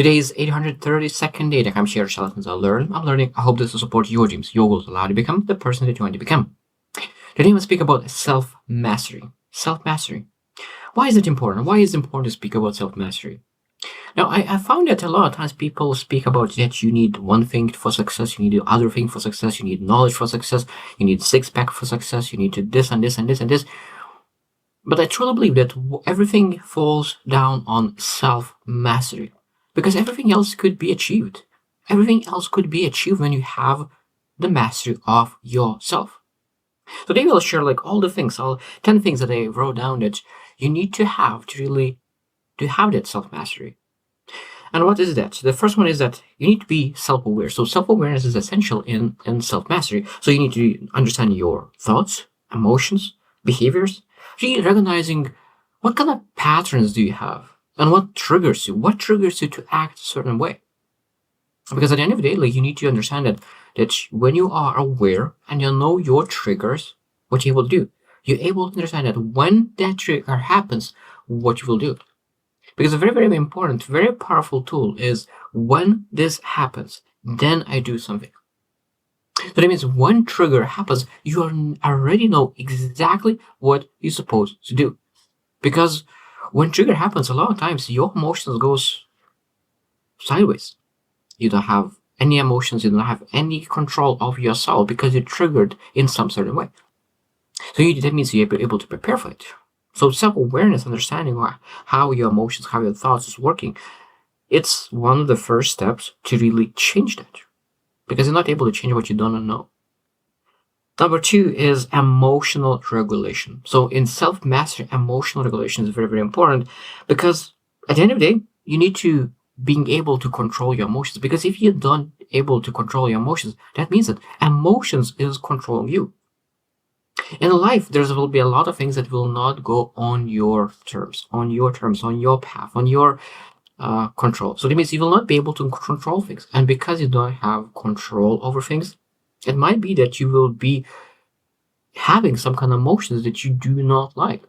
Today is 832nd day that I'm sharing lessons I learn. I'm learning. I hope this will support your dreams, your goals, allow you to become the person that you want to become. Today we'll speak about self-mastery. Self-mastery. Why is it important? Why is it important to speak about self-mastery? Now, I found that a lot of times people speak about that you need one thing for success, you need the other thing for success, you need knowledge for success, you need six-pack for success, you need to this and this and this and this. But I truly believe that everything falls down on self-mastery because everything else could be achieved. Everything else could be achieved when you have the mastery of yourself. So today I'll share like all the things, all 10 things that I wrote down that you need to have to have that self-mastery. And what is that? The first one is that you need to be self-aware. So self-awareness is essential in self-mastery. So you need to understand your thoughts, emotions, behaviors, really recognizing what kind of patterns do you have and what triggers you to act a certain way. Because at the end of the day, like, you need to understand that when you are aware and you know your triggers, what you're able to do, you're able to understand that when that trigger happens, what you will do. Because a very, very important, very powerful tool is when this happens, then I do something. So that means when trigger happens, you already know exactly what you're supposed to do. Because when trigger happens, a lot of times your emotions goes sideways. You don't have any emotions, you don't have any control of yourself because you're triggered in some certain way. So that means you're able to prepare for it. So self-awareness, understanding how your emotions, how your thoughts is working, it's one of the first steps to really change that. Because you're not able to change what you don't know. Number 2 is emotional regulation. So in self-mastery, emotional regulation is very, very important because at the end of the day, you need to being able to control your emotions. Because if you're not able to control your emotions, that means that emotions is controlling you. In life, there will be a lot of things that will not go on your terms, on your path, on your control. So that means you will not be able to control things. And because you don't have control over things, it might be that you will be having some kind of emotions that you do not like.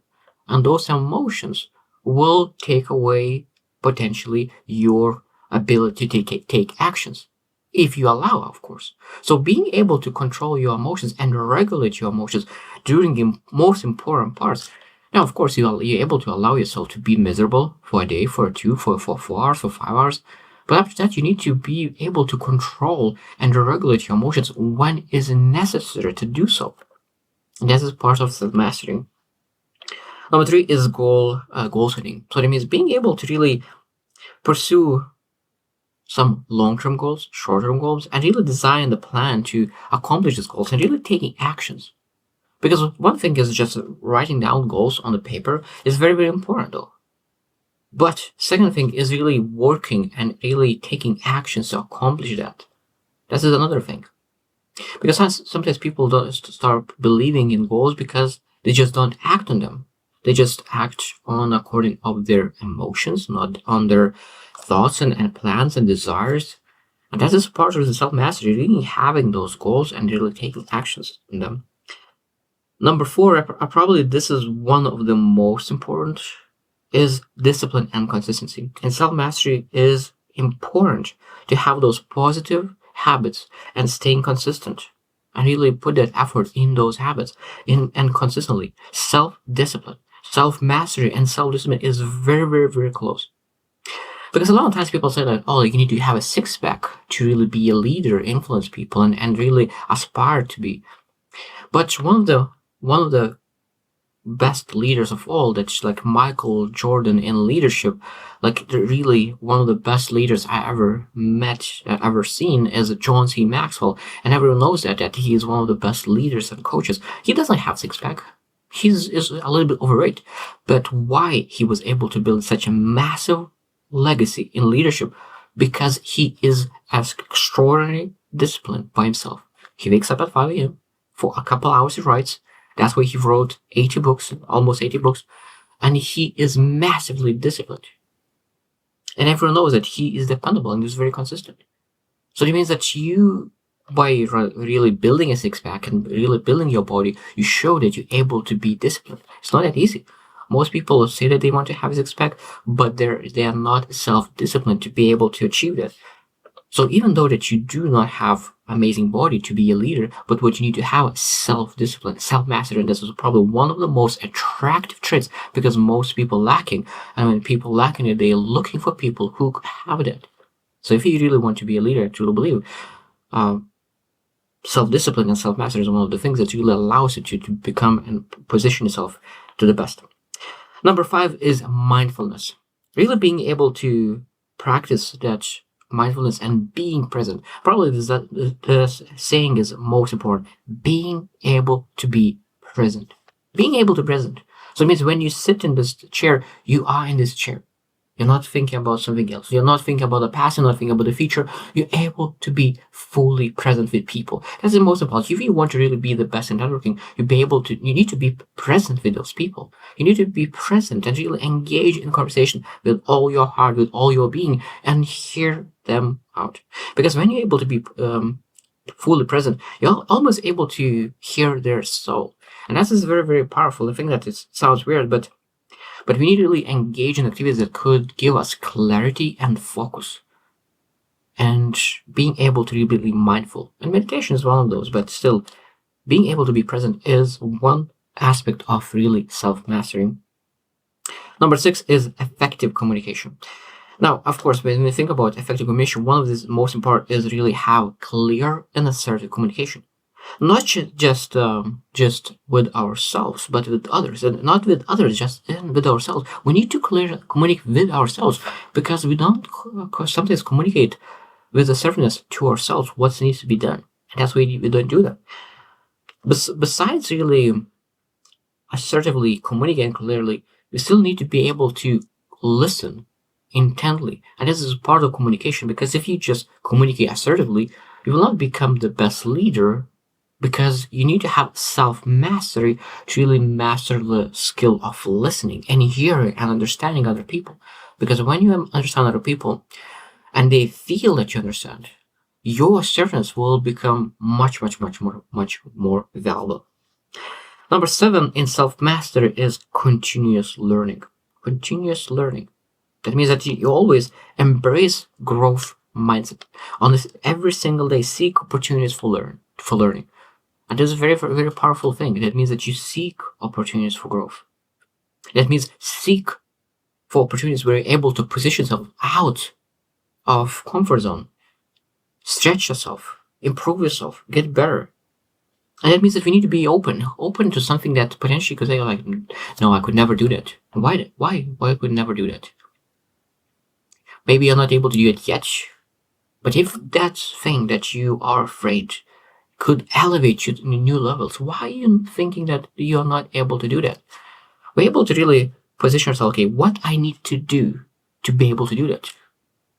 And those emotions will take away potentially your ability to take actions. If you allow, of course. So being able to control your emotions and regulate your emotions during the most important parts. Now, of course, you're able to allow yourself to be miserable for a day, for 2, for 4 hours, for 5 hours. But after that, you need to be able to control and regulate your emotions when is necessary to do so. And this is part of self-mastery. Number 3 is goal setting. So that means being able to really pursue some long-term goals, short-term goals, and really design the plan to accomplish these goals and really taking actions. Because one thing is just writing down goals on the paper is very, very important though. But second thing is really working and really taking actions to accomplish that. That is another thing. Because sometimes people don't start believing in goals because they just don't act on them. They just act on according of their emotions, not on their thoughts and plans and desires. And that is part of the self-mastery, really having those goals and really taking actions in them. Number 4, probably this is one of the most important, is discipline and consistency. And self-mastery is important to have those positive habits and staying consistent and really put that effort in those habits and consistently. Self-discipline, self-mastery and self-discipline is very, very, very close. Because a lot of times people say that, oh, you need to have a six-pack to really be a leader, influence people, and really aspire to be. But one of the best leaders of all, that's like Michael Jordan in leadership, like really one of the best leaders I ever met, ever seen, is John C. Maxwell. And everyone knows that he is one of the best leaders and coaches. He doesn't have six-pack. He's a little bit overweight. But why he was able to build such a massive legacy in leadership? Because he is as extraordinary disciplined by himself. He wakes up at 5 a.m. for a couple hours he writes. That's why he wrote 80 books, almost 80 books. And he is massively disciplined. And everyone knows that he is dependable and is very consistent. So it means that you, by really building a six-pack and really building your body, you show that you're able to be disciplined. It's not that easy. Most people say that they want to have a six-pack, but they are not self-disciplined to be able to achieve that. So even though that you do not have amazing body to be a leader, but what you need to have is self-discipline, self-mastery, and this is probably one of the most attractive traits because most people lacking. And when people lacking it, they are looking for people who have that. So if you really want to be a leader, I truly believe, self-discipline and self-mastery is one of the things that really allows you to become and position yourself to the best. Number 5 is mindfulness. Really being able to practice that mindfulness and being present. Probably the saying is most important. Being able to be present. Being able to present. So it means when you sit in this chair, you are in this chair. You're not thinking about something else. You're not thinking about the past. You're not thinking about the future. You're able to be fully present with people. That's the most important. If you want to really be the best in networking, you need to be present with those people. You need to be present and really engage in conversation with all your heart, with all your being, and hear them out. Because when you're able to be fully present, you're almost able to hear their soul. And that's very, very powerful. I think that it sounds weird, but we need to really engage in activities that could give us clarity and focus. And being able to really be mindful. And meditation is one of those, but still, being able to be present is one aspect of really self-mastery. Number 6 is effective communication. Now, of course, when we think about effective communication, one of the most important is really have clear and assertive communication. Not just with ourselves, but with others, and not with others, just with ourselves. We need to communicate with ourselves because we don't sometimes communicate with assertiveness to ourselves what needs to be done, and that's why we don't do that. Besides really assertively communicating clearly, we still need to be able to listen intently, and this is part of communication. Because if you just communicate assertively, you will not become the best leader. Because you need to have self-mastery to really master the skill of listening and hearing and understanding other people. Because when you understand other people and they feel that you understand, your assertiveness will become much more valuable. Number 7 in self-mastery is continuous learning. Continuous learning. That means that you always embrace growth mindset. On this, every single day, seek opportunities for learning. And that's a very, very, very powerful thing. That means that you seek opportunities for growth. That means seek for opportunities where you're able to position yourself out of comfort zone, stretch yourself, improve yourself, get better. And that means that we need to be open to something that potentially could say like, no, I could never do that. Why I could never do that? Maybe you're not able to do it yet. But if that thing that you are afraid could elevate you to new levels, why are you thinking that you're not able to do that? We're able to really position ourselves, okay, what I need to do to be able to do that.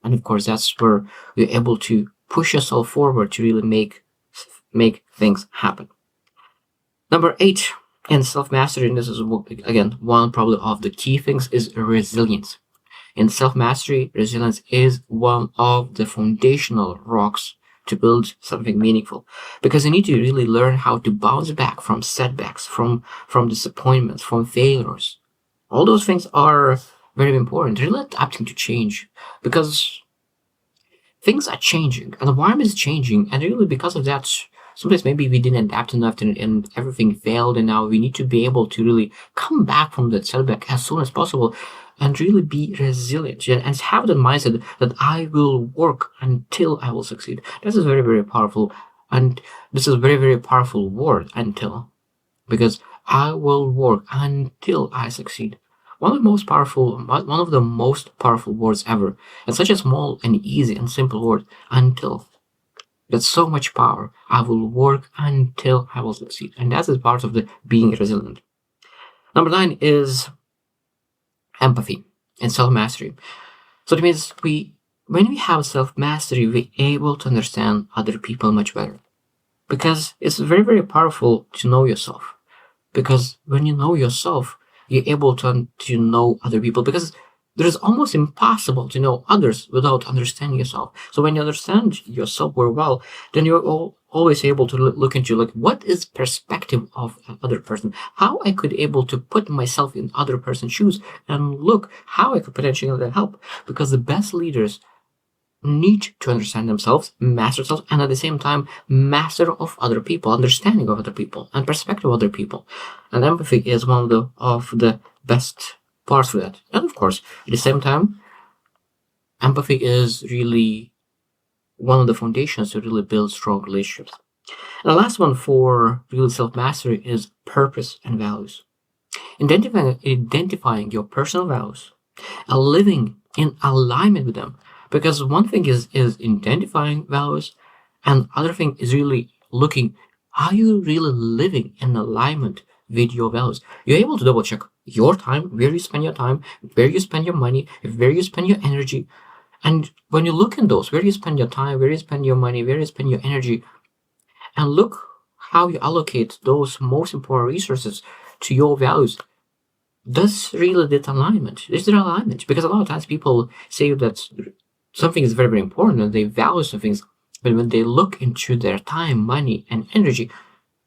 And of course, that's where you're able to push yourself forward to really make things happen. Number 8 in self-mastery, and this is, again, one probably of the key things, is resilience. In self-mastery, resilience is one of the foundational rocks to build something meaningful, because you need to really learn how to bounce back from setbacks, from disappointments, from failures. All those things are very important. Really adapting to change, because things are changing and the environment is changing, and really because of that, sometimes maybe we didn't adapt enough and everything failed, and now we need to be able to really come back from that setback as soon as possible and really be resilient and have the mindset that I will work until I will succeed. This is very, very powerful. And this is a very, very powerful word, until. Because I will work until I succeed. One of the most powerful words ever. And such a small and easy and simple word, until. That's so much power. I will work until I will succeed. And that is part of the being resilient. Number 9 is empathy and self-mastery. So it means when we have self-mastery, we're able to understand other people much better. Because it's very, very powerful to know yourself. Because when you know yourself, you're able to know other people. Because It is almost impossible to know others without understanding yourself. So when you understand yourself very well, then you're always able to look into like what is perspective of another person, how I could able to put myself in other person's shoes and look how I could potentially help. Because the best leaders need to understand themselves, master themselves, and at the same time master of other people, understanding of other people, and perspective of other people. And empathy is one of the best parts for that. And of course, at the same time, empathy is really one of the foundations to really build strong relationships. And the last one for really self-mastery is purpose and values. Identifying your personal values and living in alignment with them. Because one thing is identifying values, and other thing is really looking, are you really living in alignment with your values? You're able to double check your time, where you spend your time, where you spend your money, where you spend your energy. And when you look in those, where you spend your time, where you spend your money, where you spend your energy, and look how you allocate those most important resources to your values, does really that alignment? Is there alignment? Because a lot of times people say that something is very, very important and they value some things, but when they look into their time, money, and energy,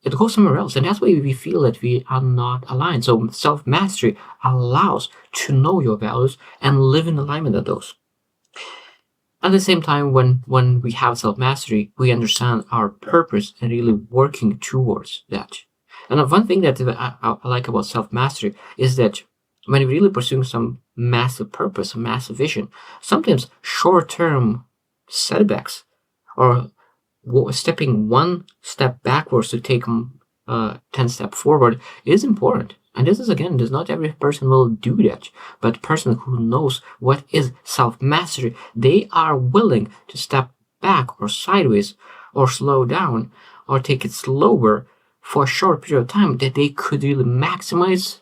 it goes somewhere else. And that's why we feel that we are not aligned. So self-mastery allows to know your values and live in alignment with those. At the same time, when we have self-mastery, we understand our purpose and really working towards that. And one thing that I like about self-mastery is that when you're really pursuing some massive purpose, a massive vision, sometimes short-term setbacks or stepping one step backwards to take 10 steps forward is important. And this is, again, not every person will do that, but person who knows what is self-mastery, they are willing to step back or sideways or slow down or take it slower for a short period of time, that they could really maximize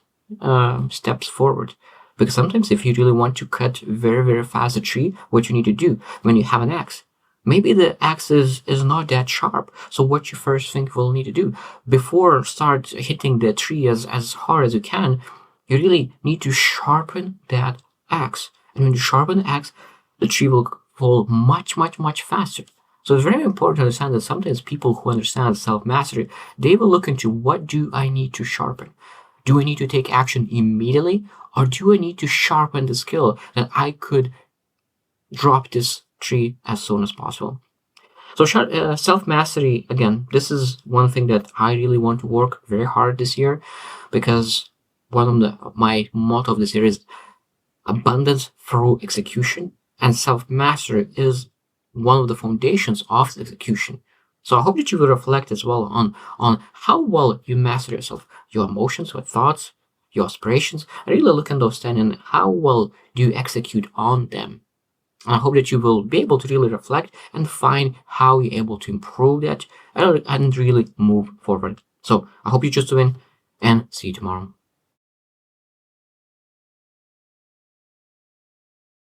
steps forward. Because sometimes if you really want to cut very, very fast a tree, what you need to do when you have an axe, maybe the axe is not that sharp. So what you first think will need to do before start hitting the tree as hard as you can, you really need to sharpen that axe. And when you sharpen the axe, the tree will fall much, much, much faster. So it's very important to understand that sometimes people who understand self-mastery, they will look into, what do I need to sharpen? Do I need to take action immediately? Or do I need to sharpen the skill that I could drop this tree as soon as possible? So self-mastery, again, this is one thing that I really want to work very hard this year, because one of my motto of this year is abundance through execution, and self-mastery is one of the foundations of execution. So I hope that you will reflect as well on how well you master yourself, your emotions, your thoughts, your aspirations, and really look at those 10 and how well do you execute on them. And I hope that you will be able to really reflect and find how you're able to improve that and really move forward. So I hope you just win, and see you tomorrow.